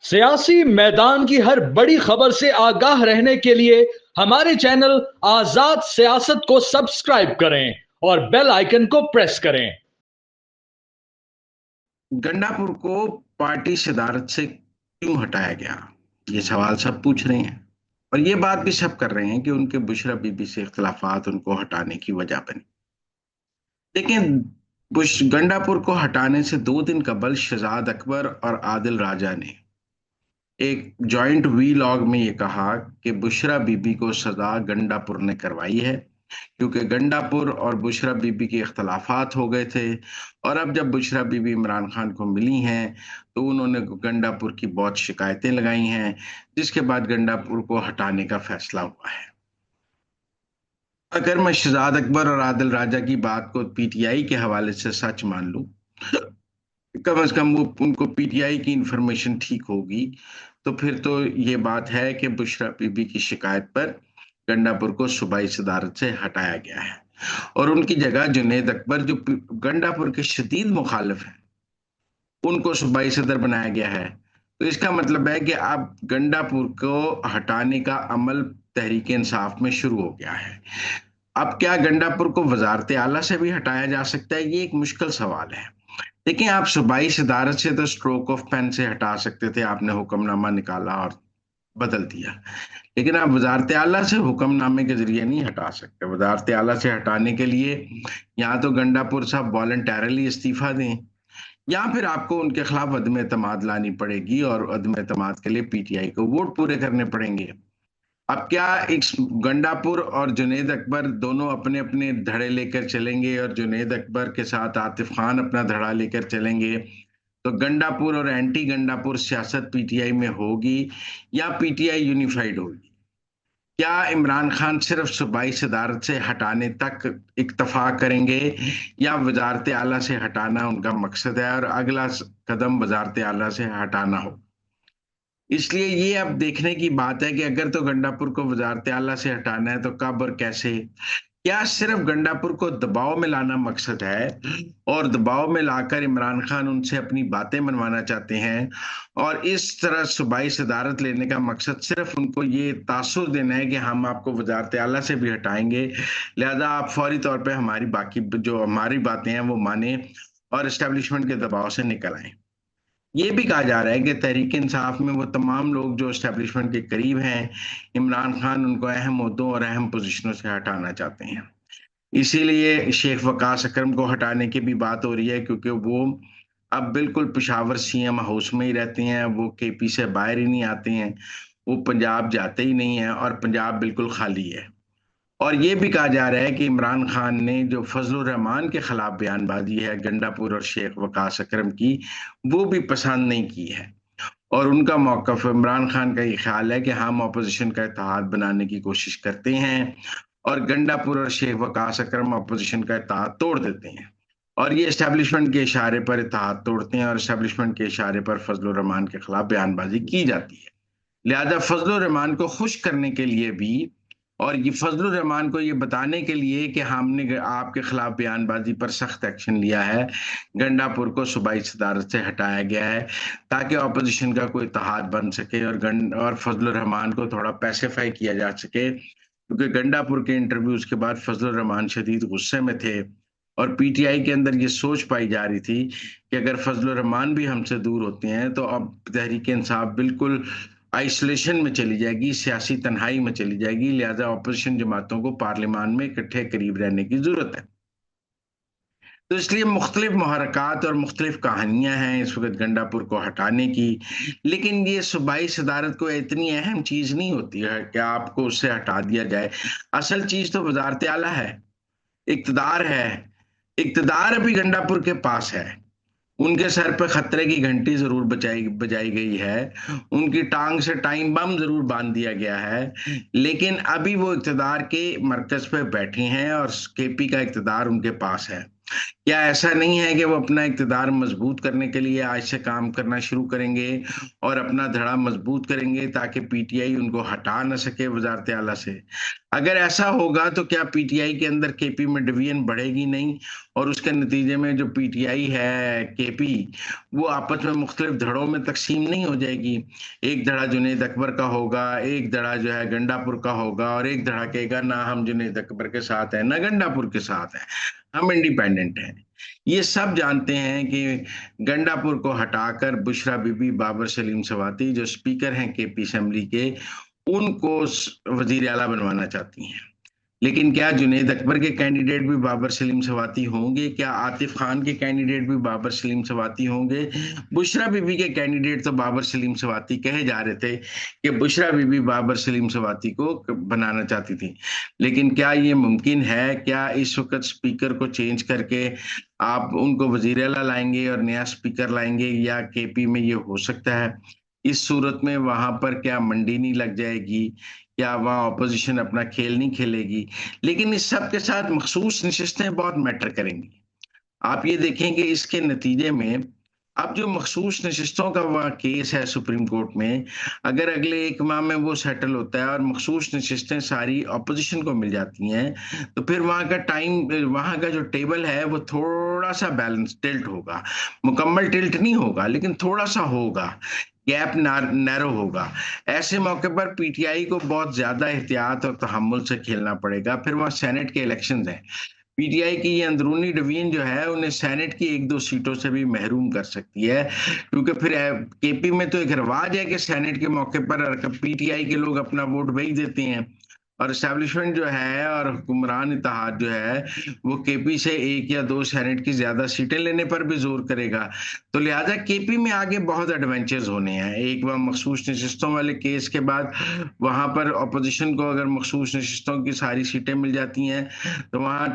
सियासी मैदान की हर बड़ी खबर से आगाह रहने के लिए हमारे चैनल आजाद सियासत को सब्सक्राइब करें और बेल आइकन को प्रेस करें। गंडापुर को पार्टी सदारत से क्यों हटाया गया, ये सवाल सब पूछ रहे हैं। और ये बात भी सब कर रहे हैं कि उनके बुशरा बीबी से इख्तिलाफात उनको हटाने की वजह बनी। लेकिन बुश गंडापुर को हटाने से 2 दिन कबल शहजाद अकबर और आदिल राजा ने एक जॉइंट वी लॉग में ये कहा कि बुशरा बीबी को सजा गंडापुर ने करवाई है, क्योंकि गंडापुर और बुशरा बीबी के इख्तलाफात हो गए थे। और अब जब बुशरा बीबी इमरान खान को मिली हैं तो उन्होंने गंडापुर की बहुत शिकायतें लगाई हैं, जिसके बाद गंडापुर को हटाने का फैसला हुआ है। अगर मैं शहजाद अकबर और आदिल राजा की बात को पीटीआई के हवाले से सच मान लूं, कम से कम वो उनको पीटीआई की इंफॉर्मेशन ठीक होगी, तो फिर तो ये बात है कि बुशरा बीबी की शिकायत पर गंडापुर को सूबाई सदारत से हटाया गया है और उनकी जगह जुनेद अकबर, जो गंडापुर के शदीद मुखालिफ हैं, उनको सूबाई सदर बनाया गया है। तो इसका मतलब है कि अब गंडापुर को हटाने का अमल तहरीक इंसाफ में शुरू हो गया है। अब क्या गंडापुर को वजारत आला से भी हटाया जा सकता है, ये एक मुश्किल सवाल है। देखिए, आप सूबाई सदारत से तो स्ट्रोक ऑफ पेन से हटा सकते थे, आपने हुक्मनामा निकाला और बदल दिया। लेकिन आप वजारत आला से हुक्मनामे के जरिए नहीं हटा सकते। वजारत आला से हटाने के लिए या तो गंडापुर साहब वॉलंटरली इस्तीफा दें, या फिर आपको उनके खिलाफ अदम एतमाद लानी पड़ेगी और अदम एतमाद के लिए पीटीआई को वोट पूरे करने पड़ेंगे। अब क्या इस गंडापुर और जुनेद अकबर दोनों अपने अपने धड़े लेकर चलेंगे और जुनेद अकबर के साथ आतिफ खान अपना धड़ा लेकर चलेंगे, तो गंडापुर और एंटी गंडापुर सियासत पीटीआई में होगी या पीटीआई यूनिफाइड होगी? क्या इमरान खान सिर्फ सूबाई सदारत से हटाने तक इक्तफा करेंगे या वजारत आला से हटाना उनका मकसद है और अगला कदम वजारत आला से हटाना हो? इसलिए ये अब देखने की बात है कि अगर तो गंडापुर को वजारत आला से हटाना है तो कब और कैसे। क्या सिर्फ गंडापुर को दबाव में लाना मकसद है और दबाव में लाकर इमरान खान उनसे अपनी बातें मनवाना चाहते हैं, और इस तरह सूबाई सदारत लेने का मकसद सिर्फ उनको ये तासुर देना है कि हम आपको वजारत आला से भी हटाएंगे, लिहाजा आप फौरी तौर पे हमारी बाकी जो हमारी बातें हैं वो माने और एस्टेब्लिशमेंट के दबाव से निकल आए। ये भी कहा जा रहा है कि तहरीक इंसाफ में वो तमाम लोग जो एस्टेब्लिशमेंट के करीब हैं, इमरान खान उनको अहम ओहदों और अहम पोजीशनों से हटाना चाहते हैं। इसीलिए शेख वकास अकरम को हटाने की भी बात हो रही है, क्योंकि वो अब बिल्कुल पेशावर सीएम हाउस में ही रहते हैं, वो केपी से बाहर ही नहीं आते हैं, वो पंजाब जाते ही नहीं है और पंजाब बिल्कुल खाली है। और ये भी कहा जा रहा है कि इमरान खान ने जो फजलुर रहमान के खिलाफ बयानबाजी है गंडापुर और शेख वकास अकरम की, वो भी पसंद नहीं की है। और उनका मौकफ, इमरान खान का ये ख्याल है कि हम अपोजिशन का इत्तेहाद बनाने की कोशिश करते हैं और गंडापुर और शेख वकास अकरम अपोजिशन का इत्तेहाद तोड़ देते हैं, और ये एस्टेब्लिशमेंट के इशारे पर इत्तेहाद तोड़ते हैं और एस्टेब्लिशमेंट के इशारे पर फजलुर रहमान के खिलाफ बयानबाजी की जाती है। लिहाजा फजलुर रहमान को खुश करने के लिए भी और ये फजलुर रहमान को ये बताने के लिए कि हमने आपके खिलाफ बयानबाजी पर सख्त एक्शन लिया है, गंडापुर को सूबाई सदारत से हटाया गया है ताकि अपोजिशन का कोई इत्तेहाद बन सके और फजलुर रहमान को थोड़ा पैसिफाई किया जा सके, क्योंकि गंडापुर के इंटरव्यूज के बाद फजलुर रहमान शदीद गुस्से में थे और पीटीआई के अंदर ये सोच पाई जा रही थी कि अगर फजलुर रहमान भी हमसे दूर होते हैं तो अब तहरीक इंसाफ बिल्कुल आइसोलेशन में चली जाएगी, सियासी तन्हाई में चली जाएगी। लिहाजा अपोजिशन जमातों को पार्लियामान में इकट्ठे करीब रहने की जरूरत है। तो इसलिए मुख्तलिफ मुहरकात और मुख्तलिफ कहानियां हैं इस वक्त गंडापुर को हटाने की। लेकिन ये सूबाई सदारत को इतनी अहम चीज नहीं होती है कि आपको उससे हटा दिया जाए। असल चीज तो वजारत आला है, इक्तदार है। इक्तदार अभी गंडापुर के पास है, उनके सर पे खतरे की घंटी जरूर बजाई गई है, उनकी टांग से टाइम बम जरूर बांध दिया गया है, लेकिन अभी वो इक्तदार के मरकज पे बैठे हैं और केपी का इक्तदार उनके पास है। क्या ऐसा नहीं है कि वो अपना इक़्तिदार मजबूत करने के लिए आज से काम करना शुरू करेंगे और अपना धड़ा मजबूत करेंगे ताकि पीटीआई उनको हटा ना सके वजारत आला से? अगर ऐसा होगा तो क्या पीटीआई के अंदर केपी में डिवीजन बढ़ेगी नहीं, और उसके नतीजे में जो पीटीआई है केपी, वो आपस में मुख्तलिफ धड़ों में तकसीम नहीं हो जाएगी? एक धड़ा जुनैद अकबर का होगा, एक धड़ा जो है गंडापुर का होगा, और एक धड़ा कहेगा ना हम जुनैद अकबर के साथ हैं ना गंडापुर के साथ हैं, हम इंडिपेंडेंट हैं। ये सब जानते हैं कि गंडापुर को हटाकर बुशरा बीबी, बाबर सलीम सवाती जो स्पीकर हैं केपी असेंबली के, उनको वजीर आला बनवाना चाहती हैं। लेकिन क्या जुनैद अकबर के कैंडिडेट भी बाबर सलीम सवाती होंगे? क्या आतिफ खान के कैंडिडेट भी बाबर सलीम सवाती होंगे? बुशरा बीबी के कैंडिडेट तो बाबर सलीम सवाती कहे जा रहे थे कि बुशरा बीबी बाबर सलीम सवाती को बनाना चाहती थी, लेकिन क्या ये मुमकिन है? क्या इस वक्त स्पीकर को चेंज करके आप उनको वजीर आला लाएंगे और नया स्पीकर लाएंगे, या केपी में ये हो सकता है? इस सूरत में वहां पर क्या मंडी नहीं लग जाएगी? क्या वहाँ ऑपोजिशन अपना खेल नहीं खेलेगी? लेकिन इस सब के साथ मखसूस नशिस्तें बहुत मैटर करेंगी। आप ये देखें कि इसके नतीजे में अब जो मखसूस नशिस्तों का वहाँ केस है सुप्रीम कोर्ट में, अगर अगले 1 माह में वो सेटल होता है और मखसूस नशिस्तें सारी ऑपोजिशन को मिल जाती हैं, तो फिर वहाँ का वहाँ का जो टेबल है वो थोड़ा सा बैलेंस टिल्ट होगा। मुकम्मल टिल्ट नहीं होगा, लेकिन थोड़ा सा होगा, गैप नैरो होगा। ऐसे मौके पर पीटीआई को बहुत ज्यादा एहतियात और तहम्मुल से खेलना पड़ेगा। फिर वहाँ सेनेट के इलेक्शंस हैं। पीटीआई की ये अंदरूनी डिवीजन जो है उन्हें सेनेट की 1-2 सीटों से भी महरूम कर सकती है, क्योंकि फिर केपी में तो एक रिवाज है कि सेनेट के मौके पर पीटीआई के लोग अपना वोट वही देते हैं, और एस्टैब्लिशमेंट जो है और हुक्मरान इत्तेहाद जो है वो केपी से 1 या 2 सेनेट की ज्यादा सीटें लेने पर भी जोर करेगा। तो लिहाजा केपी में आगे बहुत एडवेंचर्स होने हैं। एक बार मखसूस नशिस्तों वाले केस के बाद वहां पर अपोजिशन को अगर मखसूस नशिस्तों की सारी सीटें मिल जाती हैं, तो वहां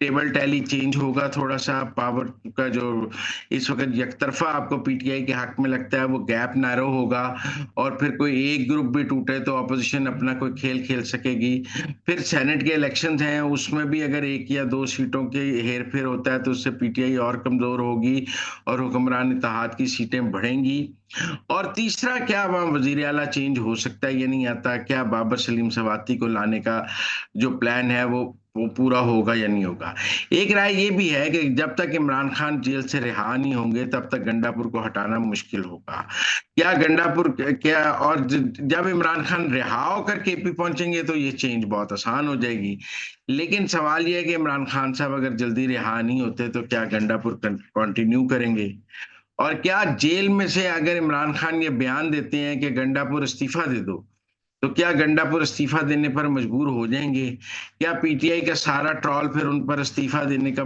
टेबल टैली चेंज होगा, थोड़ा सा पावर का जो इस वक्त यकतरफा आपको पीटीआई के हक में लगता है वो गैप नैरो होगा, और फिर कोई एक ग्रुप भी टूटे तो अपोजिशन अपना कोई खेल खेल सकेगी। फिर सेनेट के इलेक्शंस हैं, उसमें भी अगर 1 या 2 सीटों के हेर फेर होता है तो उससे पीटीआई और कमजोर होगी और हुक्मरान इत्तेहाद की सीटें बढ़ेंगी। और तीसरा, क्या वहां वजीर आला चेंज हो सकता है? ये नहीं आता। क्या बाबर सलीम सवाती को लाने का जो प्लान है वो पूरा होगा या नहीं होगा? एक राय ये भी है कि जब तक इमरान खान जेल से रिहा नहीं होंगे तब तक गंडापुर को हटाना मुश्किल होगा। क्या गंडापुर क्या, और जब इमरान खान रिहा होकर केपी पहुंचेंगे तो ये चेंज बहुत आसान हो जाएगी। लेकिन सवाल यह है कि इमरान खान साहब अगर जल्दी रिहा नहीं होते तो क्या गंडापुर कंटिन्यू करेंगे? और क्या जेल में से अगर इमरान खान ये बयान देते हैं कि गंडापुर इस्तीफा दे दो, तो क्या गंडापुर इस्तीफा देने पर मजबूर हो जाएंगे? क्या पीटीआई का सारा ट्रॉल फिर उन पर इस्तीफा देने का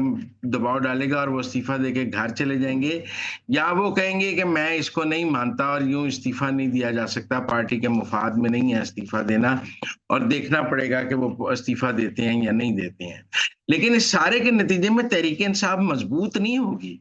दबाव डालेगा और वो इस्तीफा देके घर चले जाएंगे? या वो कहेंगे कि मैं इसको नहीं मानता और यूं इस्तीफा नहीं दिया जा सकता, पार्टी के मुफाद में नहीं है इस्तीफा देना, और देखना पड़ेगा कि वो इस्तीफा देते हैं या नहीं देते हैं। लेकिन इस सारे के नतीजे में तहरीक इंसाफ मजबूत नहीं होगी,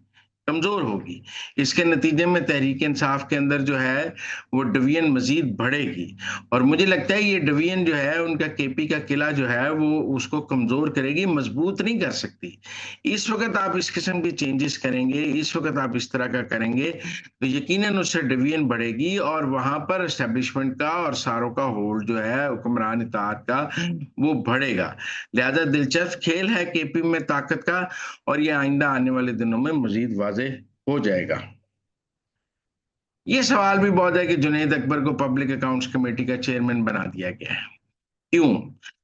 कमजोर होगी। इसके नतीजे में तहरीक इंसाफ के अंदर जो है वो डिवीजन मजीद बढ़ेगी, और मुझे लगता है ये डिवीजन जो है उनका केपी का किला जो है वो उसको कमजोर करेगी, मजबूत नहीं कर सकती। इस वक्त आप इस किस्म के चेंजेस करेंगे, इस वक्त आप इस तरह का करेंगे तो यकीनन उससे डिवीजन बढ़ेगी, और वहां पर एस्टेब्लिशमेंट का और सारों का होल्ड जो है हुक्मरान इत्तेहाद का वो बढ़ेगा। लिहाजा दिलचस्प खेल है केपी में ताकत का, और ये आइंदा आने वाले दिनों में मजीद वाज़ेह हो जाएगा। ये सवाल भी बहुत है कि जुनैद अकबर को पब्लिक अकाउंट्स कमेटी का चेयरमैन बना दिया गया है, क्यों?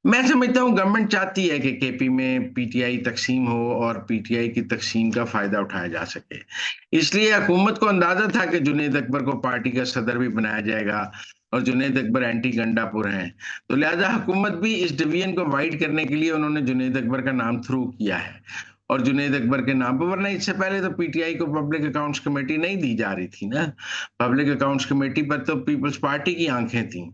मैं समझता हूं गवर्नमेंट चाहती है कि केपी में पीटीआई तकसीम हो और पीटीआई की तकसीम का फायदा उठाया जा सके। इसलिए हुकूमत को अंदाजा था कि जुनैद अकबर को पार्टी का सदर भी बनाया जाएगा, और जुनैद अकबर एंटी गंडापुर हैं, तो लिहाजा हुकूमत भी इस डिवीजन को वाइड करने के लिए उन्होंने जुनैद अकबर का नाम थ्रू किया है, और जुनैद अकबर के नाम पर, वरना इससे पहले तो पीटीआई को पब्लिक अकाउंट्स कमेटी नहीं दी जा रही थी ना। पब्लिक अकाउंट्स कमेटी पर तो पीपल्स पार्टी की आंखें थीं,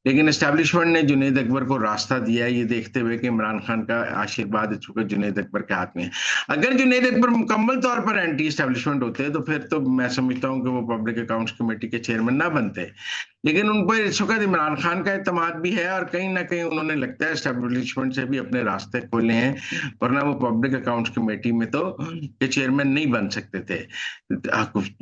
लेकिन एस्टैब्लिशमेंट ने जुनैद अकबर को रास्ता दिया, ये देखते हुए कि इमरान खान का आशीर्वाद इस वक्त जुनैद अकबर के हाथ में है। अगर जुनैद अकबर मुकम्मल तौर पर एंटी एस्टैब्लिशमेंट होते तो फिर तो मैं समझता हूँ कि वो पब्लिक अकाउंट्स कमेटी के चेयरमैन ना बनते। लेकिन उन पर इस वक्त इमरान खान का एतमाद भी है, और कहीं ना कहीं उन्होंने लगता है एस्टेब्लिशमेंट से भी अपने रास्ते खोले हैं, वरना वो पब्लिक अकाउंट्स कमेटी में तो ये चेयरमैन नहीं बन सकते थे।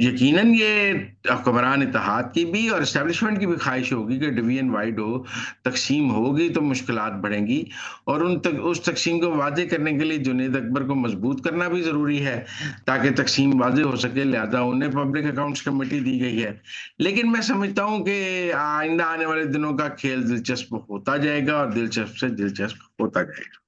यकीनन ये हुक्मरान इत्तेहाद की भी और एस्टेब्लिशमेंट की भी ख्वाहिश होगी कि डिवीजन वाइड हो, तकसीम होगी तो मुश्किलात बढ़ेंगी, और उस तकसीम को वाजे करने के लिए जुनैद अकबर को मजबूत करना भी जरूरी है ताकि तकसीम वाजे हो सके, लिहाजा उन्हें पब्लिक अकाउंट्स कमेटी दी गई है। लेकिन मैं समझता हूं कि आइंदा आने वाले दिनों का खेल दिलचस्प होता जाएगा और दिलचस्प से दिलचस्प होता जाएगा।